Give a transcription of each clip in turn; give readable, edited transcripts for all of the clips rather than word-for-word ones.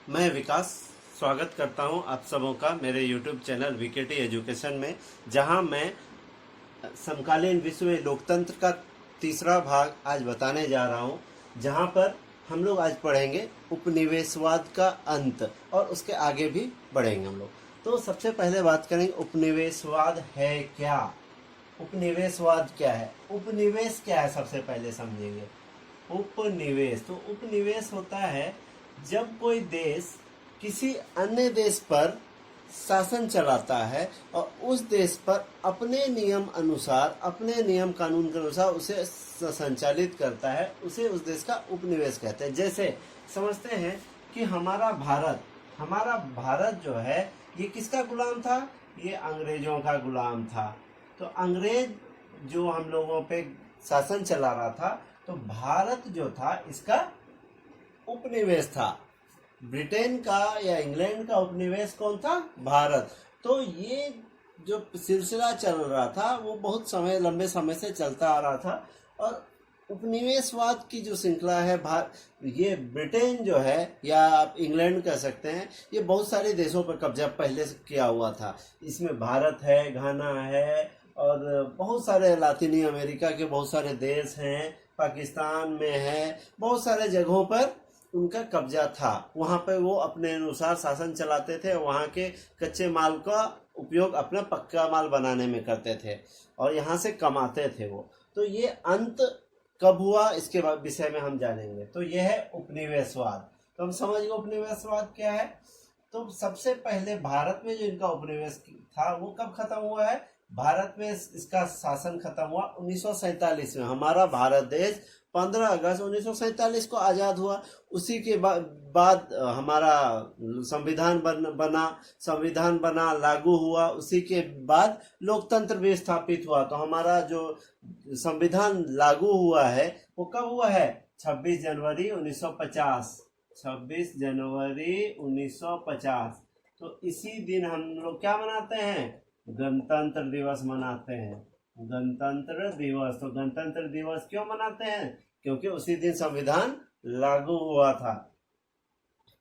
मैं विकास स्वागत करता हूं आप सबों का मेरे YouTube चैनल वीकेटी एजुकेशन में, जहां मैं समकालीन विश्व में लोकतंत्र का तीसरा भाग आज बताने जा रहा हूं, जहां पर हम लोग आज पढ़ेंगे उपनिवेशवाद का अंत और उसके आगे भी बढ़ेंगे हम लोग। तो सबसे पहले बात करेंगे उपनिवेशवाद है क्या। उपनिवेशवाद क्या है, उपनिवेश क्या है, सबसे पहले समझेंगे। उपनिवेश, तो उपनिवेश होता है जब कोई देश किसी अन्य देश पर शासन चलाता है और उस देश पर अपने नियम अनुसार, अपने नियम कानून के अनुसार उसे संचालित करता है, उसे उस देश का उपनिवेश कहते हैं। जैसे समझते हैं कि हमारा भारत जो है ये किसका गुलाम था, ये अंग्रेजों का गुलाम था। तो अंग्रेज जो हम लोगों पे शासन चला रहा था, तो भारत जो था इसका उपनिवेश था। ब्रिटेन का या इंग्लैंड का उपनिवेश कौन था, भारत। तो ये जो सिलसिला चल रहा था वो बहुत लंबे समय से चलता आ रहा था। और उपनिवेशवाद की जो श्रृंखला है, ये ब्रिटेन जो है या आप इंग्लैंड कह सकते हैं, ये बहुत सारे देशों पर कब्जा पहले से किया हुआ था। इसमें भारत है, घाना है और बहुत सारे लातीनी अमेरिका के बहुत सारे देश हैं, पाकिस्तान में है, बहुत सारे जगहों पर उनका कब्जा था। वहाँ पे वो अपने अनुसार शासन चलाते थे, वहाँ के कच्चे माल का उपयोग अपना पक्का माल बनाने में करते थे और यहाँ से कमाते थे वो। तो ये अंत कब हुआ इसके विषय में हम जानेंगे। तो ये है उपनिवेशवाद। तो हम समझ गए उपनिवेशवाद क्या है। तो सबसे पहले भारत में जो इनका उपनिवेश था वो कब खत्म हुआ है, भारत में इसका शासन खत्म हुआ 1947 में। हमारा भारत देश 15 अगस्त 1947 को आज़ाद हुआ। उसी के बाद हमारा संविधान बना, लागू हुआ। उसी के बाद लोकतंत्र भी स्थापित हुआ। तो हमारा जो संविधान लागू हुआ है वो कब हुआ है, 26 जनवरी 1950। 26 जनवरी 1950। तो इसी दिन हम लोग क्या मनाते हैं, गणतंत्र दिवस मनाते हैं। गणतंत्र दिवस, तो गणतंत्र दिवस क्यों मनाते हैं, क्योंकि उसी दिन संविधान लागू हुआ था।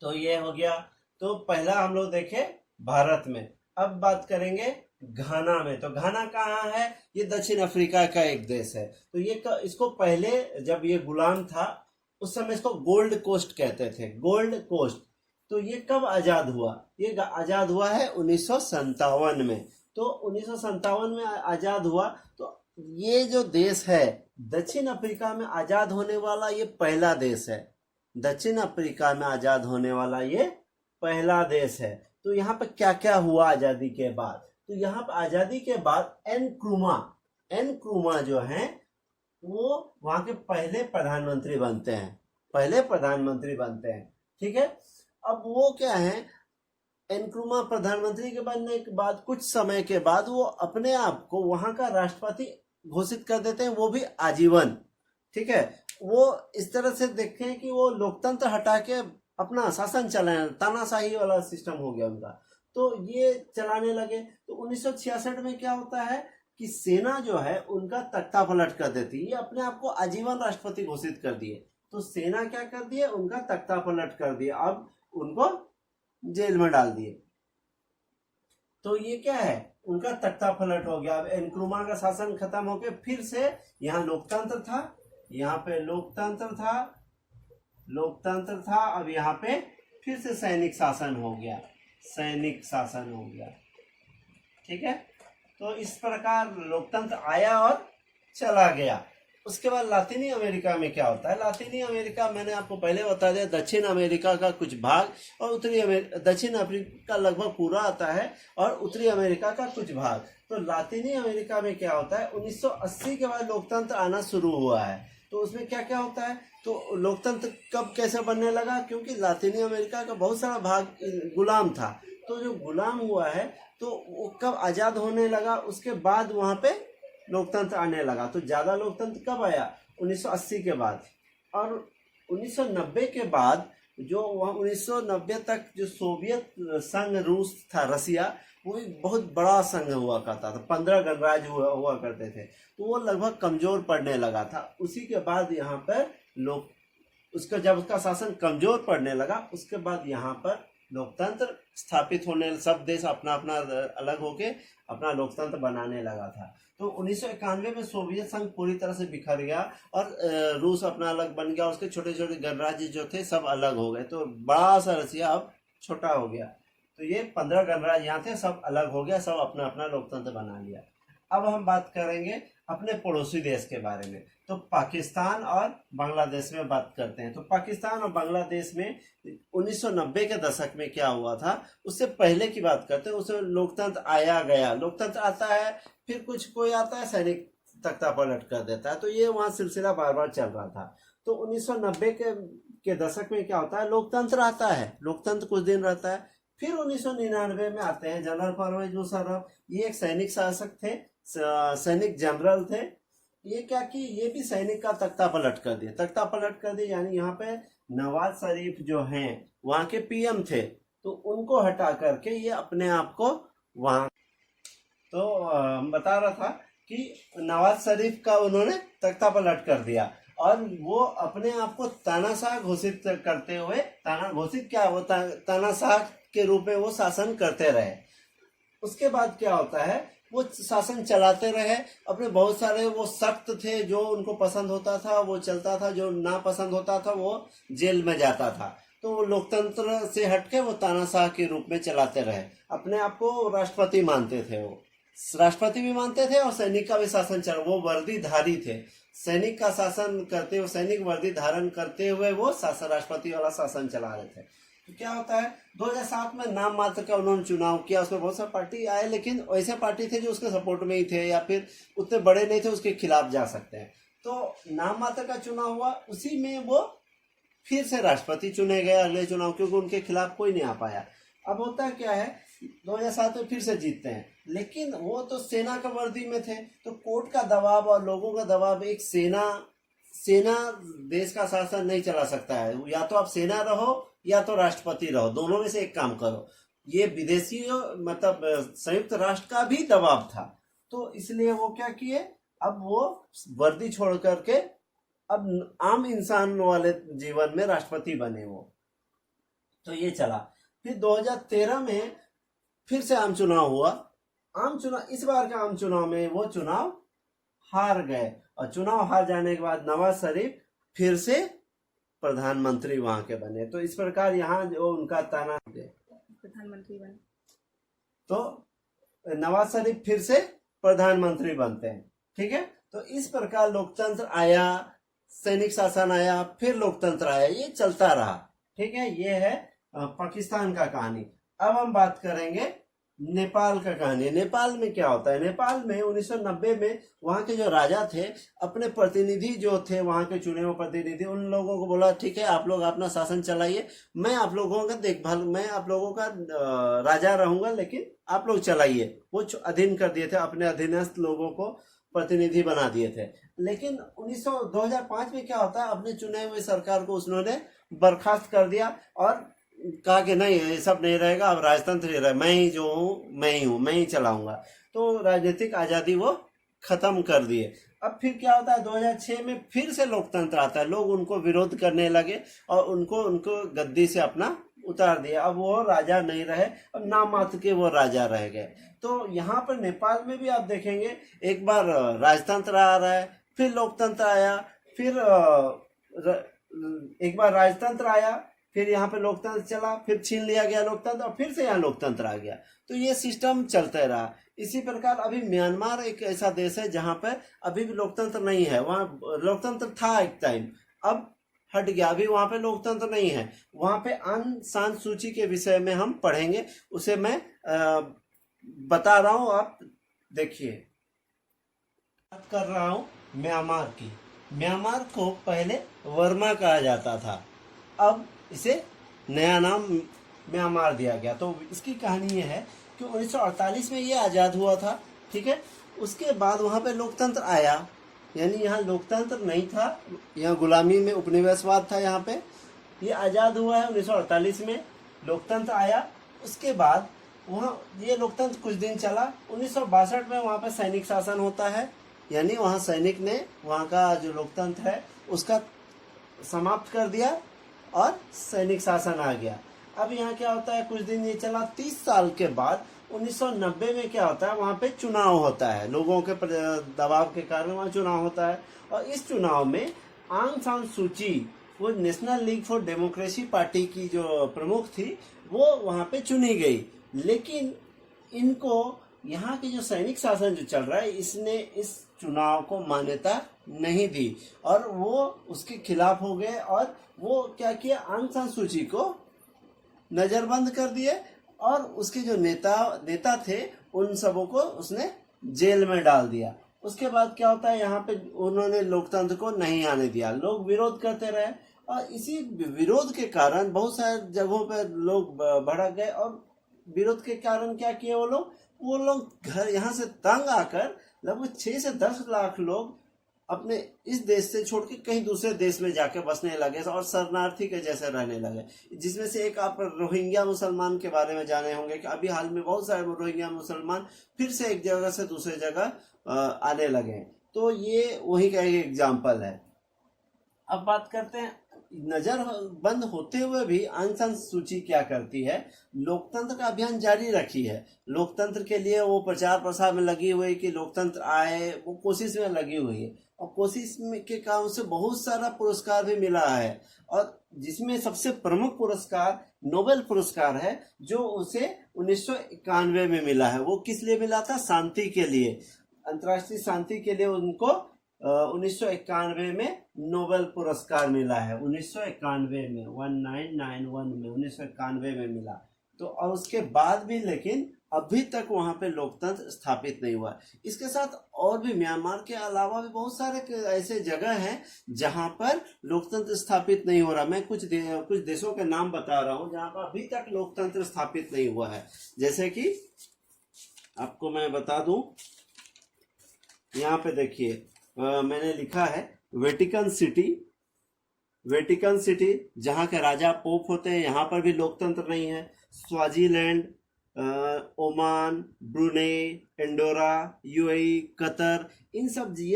तो ये हो गया। तो पहला हम लोग देखे भारत में। अब बात करेंगे घाना में। तो घाना कहाँ है, ये दक्षिण अफ्रीका का एक देश है। तो ये इसको पहले जब ये गुलाम था उस समय इसको गोल्ड कोस्ट कहते थे, गोल्ड कोस्ट। तो ये कब आजाद हुआ, ये आजाद हुआ है 1957 में। तो 1957 में आजाद हुआ। तो ये जो देश है दक्षिण अफ्रीका में आजाद होने वाला ये पहला देश है। दक्षिण अफ्रीका में आजाद होने वाला ये पहला देश है। तो यहाँ पर क्या क्या हुआ आजादी के बाद, तो यहाँ पर आजादी के बाद एनक्रूमा जो है वो वहां के पहले प्रधानमंत्री बनते हैं। ठीक है। अब वो क्या है, एनक्रूमा प्रधानमंत्री के बनने के बाद कुछ समय के बाद वो अपने आप को वहां का राष्ट्रपति घोषित कर देते हैं, वो भी आजीवन। ठीक है। वो इस तरह से देखें कि वो लोकतंत्र हटा के अपना शासन चलाने, तानाशाही वाला सिस्टम हो गया उनका। तो ये चलाने लगे। तो 1966 में क्या होता है कि सेना जो है उनका तख्ता पलट कर देती है। ये अपने आप को आजीवन राष्ट्रपति घोषित कर दिए। तो सेना क्या कर दिए, उनका तख्ता पलट कर दिया, अब उनको जेल में डाल दिए। तो ये क्या है, उनका तख्ता पलट हो गया। अब एनक्रूमा का शासन खत्म होके फिर से यहाँ लोकतंत्र था, यहाँ पे लोकतंत्र था। अब यहाँ पे फिर से सैनिक शासन हो गया। ठीक है। तो इस प्रकार लोकतंत्र आया और चला गया। उसके बाद लातीनी अमेरिका में क्या होता है, लातीनी अमेरिका मैंने आपको पहले बता दिया, दक्षिण अमेरिका का कुछ भाग और दक्षिण अफ्रीका लगभग पूरा आता है और उत्तरी अमेरिका का कुछ भाग। तो लातीनी अमेरिका में क्या होता है, 1980 के बाद लोकतंत्र आना शुरू हुआ है। तो उसमें क्या क्या होता है, तो लोकतंत्र कब कैसे बनने लगा, क्योंकि लातीनी अमेरिका का बहुत सारा भाग गुलाम था। तो जो गुलाम हुआ है तो वो कब आज़ाद होने लगा, उसके बाद वहाँ पे लोकतंत्र आने लगा। तो ज़्यादा लोकतंत्र कब आया, 1980 के बाद। और 1990 के बाद जो 1990 तक जो सोवियत संघ रूस था, रसिया, वो एक बहुत बड़ा संघ हुआ करता था, 15 गणराज्य हुआ करते थे। तो वो लगभग कमजोर पड़ने लगा था। उसी के बाद यहाँ पर उसका जब उसका शासन कमजोर पड़ने लगा, उसके बाद यहाँ पर लोकतंत्र स्थापित होने, सब देश अपना अपना अलग होके अपना लोकतंत्र बनाने लगा था। तो 1991 में सोवियत संघ पूरी तरह से बिखर गया और रूस अपना अलग बन गया, उसके छोटे छोटे गणराज्य जो थे सब अलग हो गए, तो बड़ा सा रसिया अब छोटा हो गया। तो ये 15 गणराज्य यहाँ थे, सब अलग हो गया, सब अपना अपना लोकतंत्र बना लिया। अब हम बात करेंगे अपने पड़ोसी देश के बारे में, तो पाकिस्तान और बांग्लादेश में बात करते हैं। तो पाकिस्तान और बांग्लादेश में 1990 के दशक में क्या हुआ था, उससे पहले की बात करते हैं। उसमें लोकतंत्र आया गया, लोकतंत्र आता है, फिर कुछ कोई आता है सैनिक तख्ता पलट कर देता है, तो ये वहाँ सिलसिला बार बार चल रहा था। तो 1990 के दशक में क्या होता है, लोकतंत्र आता है, लोकतंत्र कुछ दिन रहता है, फिर 1999 में आते हैं जनरल परवेज मुशर्रफ। ये एक सैनिक शासक थे, सैनिक जनरल थे। ये क्या कि ये भी सैनिक का तख्ता पलट कर दिया, तख्ता पलट कर दिया, यानी यहाँ पे नवाज शरीफ जो हैं वहाँ के पीएम थे, तो उनको हटा करके ये अपने आप को वहाँ, तो बता रहा था कि नवाज शरीफ का उन्होंने तख्ता पलट कर दिया और वो अपने आप को तानाशाह घोषित करते हुए, ताना घोषित क्या, वो तानाशाह के रूप में वो शासन करते रहे। उसके बाद क्या होता है, वो शासन चलाते रहे, अपने बहुत सारे वो सख्त थे, जो उनको पसंद होता था वो चलता था, जो ना पसंद होता था वो जेल में जाता था। तो वो लोकतंत्र से हटके वो तानाशाह के रूप में चलाते रहे, अपने आप को राष्ट्रपति मानते थे, वो राष्ट्रपति भी मानते थे और सैनिक का भी शासन चला, वो वर्दीधारी थे, सैनिक का शासन करते हुए, सैनिक वर्दी धारण करते हुए वो शासन, राष्ट्रपति वाला शासन चला रहे थे। तो क्या होता है, 2007 में नाम मात्र का उन्होंने चुनाव किया, उसमें बहुत सारे पार्टी आए, लेकिन ऐसे पार्टी थे जो उसके सपोर्ट में ही थे या फिर उतने बड़े नहीं थे, उसके खिलाफ जा सकते हैं। तो नाम मात्र का चुनाव हुआ, उसी में वो फिर से राष्ट्रपति चुने गए अगले चुनाव, क्योंकि उनके खिलाफ कोई नहीं आ पाया। अब होता क्या है, 2007 में फिर से जीतते हैं, लेकिन वो तो सेना का वर्दी में थे, तो कोर्ट का दबाव और लोगों का दबाव, एक सेना देश का शासन नहीं चला सकता है, या तो आप सेना रहो या तो राष्ट्रपति रहो, दोनों में से एक काम करो। ये विदेशी मतलब संयुक्त राष्ट्र का भी दबाव था, तो इसलिए वो क्या किए, अब वो वर्दी छोड़ करके अब आम इंसान वाले जीवन में राष्ट्रपति बने वो। तो ये चला, फिर 2013 में फिर से आम चुनाव हुआ, आम चुनाव, इस बार का आम चुनाव में वो चुनाव हार गए, और चुनाव हार जाने के बाद नवाज शरीफ फिर से प्रधानमंत्री वहां के बने। तो इस प्रकार यहाँ जो उनका ताना, प्रधानमंत्री बने, तो नवाज शरीफ फिर से प्रधानमंत्री बनते हैं, ठीक है। तो इस प्रकार लोकतंत्र आया, सैनिक शासन आया, फिर लोकतंत्र आया, ये चलता रहा, ठीक है। ये है पाकिस्तान का कहानी। अब हम बात करेंगे नेपाल का कहानी। नेपाल में क्या होता है, नेपाल में 1990 में वहाँ के जो राजा थे, अपने प्रतिनिधि जो थे वहाँ के चुने हुए प्रतिनिधि, उन लोगों को बोला ठीक है आप लोग अपना शासन चलाइए, मैं आप लोगों का देखभाल, मैं आप लोगों का राजा रहूंगा, लेकिन आप लोग चलाइए। वो अधीन कर दिए थे, अपने अधीनस्थ लोगों को प्रतिनिधि बना दिए थे। लेकिन 2005 में क्या होता है, अपने चुने हुए सरकार को उन्होंने बर्खास्त कर दिया और कहा कि नहीं ये सब नहीं रहेगा, अब राजतंत्र ही रहे, मैं ही जो हूँ मैं ही चलाऊंगा। तो राजनीतिक आज़ादी वो खत्म कर दिए। अब फिर क्या होता है, 2006 में फिर से लोकतंत्र आता है, लोग उनको विरोध करने लगे और उनको गद्दी से अपना उतार दिया। अब वो राजा नहीं रहे, अब नाम मात्र के वो राजा रह गए। तो यहाँ पर नेपाल में भी आप देखेंगे, एक बार राजतंत्र आ रहा है, फिर लोकतंत्र आया, फिर एक बार राजतंत्र आया, फिर यहाँ पे लोकतंत्र चला, फिर छीन लिया गया लोकतंत्र और फिर से यहाँ लोकतंत्र आ गया। तो ये सिस्टम चलते रहा। इसी प्रकार अभी म्यांमार एक ऐसा देश है जहाँ पे अभी भी लोकतंत्र नहीं है। वहाँ लोकतंत्र था एक टाइम, अब हट गया, अभी वहाँ पे लोकतंत्र नहीं है। वहाँ पे आन शान सूची के विषय में हम पढ़ेंगे, उसे मैं बता रहा हूँ, आप देखिए। बात कर रहा हूँ म्यांमार की। म्यांमार को पहले वर्मा कहा जाता था, अब इसे नया नाम म्यांमार दिया गया। तो इसकी कहानी ये है कि 1948 में ये आज़ाद हुआ था, ठीक है। उसके बाद वहाँ पे लोकतंत्र आया, यानी यहाँ लोकतंत्र नहीं था, यहाँ गुलामी में उपनिवेशवाद था। यहाँ पे ये आज़ाद हुआ है 1948 में, लोकतंत्र आया। उसके बाद वहाँ ये लोकतंत्र कुछ दिन चला। 1962 में वहाँ पे सैनिक शासन होता है, यानी वहाँ सैनिक ने वहाँ का जो लोकतंत्र है उसका समाप्त कर दिया और सैनिक शासन आ गया। अब यहाँ क्या होता है, कुछ दिन ये चला, 30 साल के बाद 1990 में क्या होता है, वहाँ पे चुनाव होता है, लोगों के दबाव के कारण वहाँ चुनाव होता है। और इस चुनाव में आंग सान सू की, वो national league for democracy party की जो प्रमुख थी, वो वहाँ पे चुनी गई। लेकिन इनको यहाँ के जो सैनिक शासन जो चल रहा है, इसने इस चुनाव को मान्यता नहीं दी और वो उसके खिलाफ हो गए। और वो क्या किया, आंग सान सू की को नजरबंद कर दिए और उसके जो नेता थे उन सबों को उसने जेल में डाल दिया। उसके बाद क्या होता है, यहाँ पे उन्होंने लोकतंत्र को नहीं आने दिया, लोग विरोध करते रहे और इसी विरोध के कारण बहुत सारे जगहों पर लोग भड़क गए। और विरोध के कारण क्या किए वो लोग घर यहाँ से तंग आकर लगभग 6 से 10 लाख लोग अपने इस देश से छोड़ के कहीं दूसरे देश में जाके बसने लगे और शरणार्थी के जैसे रहने लगे। जिसमें से एक आप रोहिंग्या मुसलमान के बारे में जाने होंगे कि अभी हाल में बहुत सारे रोहिंग्या मुसलमान फिर से एक जगह से दूसरे जगह आने लगे। तो ये वही का एक एग्जाम्पल है। अब बात करते हैं, नजर बंद होते हुए भी आंग सान सू की क्या करती है, लोकतंत्र का अभियान जारी रखी है। लोकतंत्र के लिए वो प्रचार प्रसार में लगी हुई कि लोकतंत्र आए, वो कोशिश में लगी हुई है और कोशिश में के कारण से बहुत सारा पुरस्कार भी मिला है। और जिसमें सबसे प्रमुख पुरस्कार नोबेल पुरस्कार है, जो उसे 1991 में मिला है। वो किस लिए मिला था, शांति के लिए, अंतर्राष्ट्रीय शांति के लिए उनको 1991 में नोबेल पुरस्कार मिला है। 1991 में 1991 में 1991 में मिला। तो और उसके बाद भी लेकिन अभी तक वहां पे लोकतंत्र स्थापित नहीं हुआ। इसके साथ और भी म्यांमार के अलावा भी बहुत सारे ऐसे जगह हैं जहां पर लोकतंत्र स्थापित नहीं हो रहा। मैं कुछ देशों के नाम बता रहा हूं जहां पर अभी तक लोकतंत्र स्थापित नहीं हुआ है। जैसे कि आपको मैं बता दूं, यहाँ पे देखिए मैंने लिखा है वेटिकन सिटी जहाँ के राजा पोप होते हैं, यहाँ पर भी लोकतंत्र नहीं है। Swaziland, Oman, Brunei, Andorra, UAE, Qatar, ये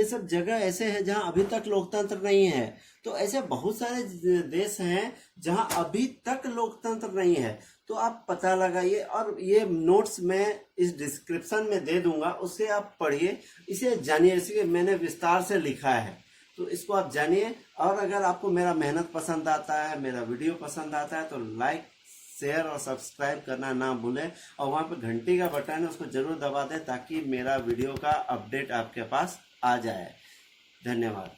सब जगह ऐसे हैं जहाँ अभी तक लोकतंत्र नहीं है। तो ऐसे बहुत सारे देश हैं जहाँ अभी तक लोकतंत्र नहीं है। तो आप पता लगाइए और ये नोट्स मैं इस डिस्क्रिप्शन में दे दूंगा, उससे आप पढ़िए, इसे जानिए। इसे मैंने विस्तार से लिखा है, तो इसको आप जानिए। और अगर आपको मेरा मेहनत पसंद आता है, मेरा वीडियो पसंद आता है, तो लाइक, शेयर और सब्सक्राइब करना ना भूलें। और वहाँ पे घंटी का बटन है, उसको जरूर दबा दें ताकि मेरा वीडियो का अपडेट आपके पास आ जाए। धन्यवाद।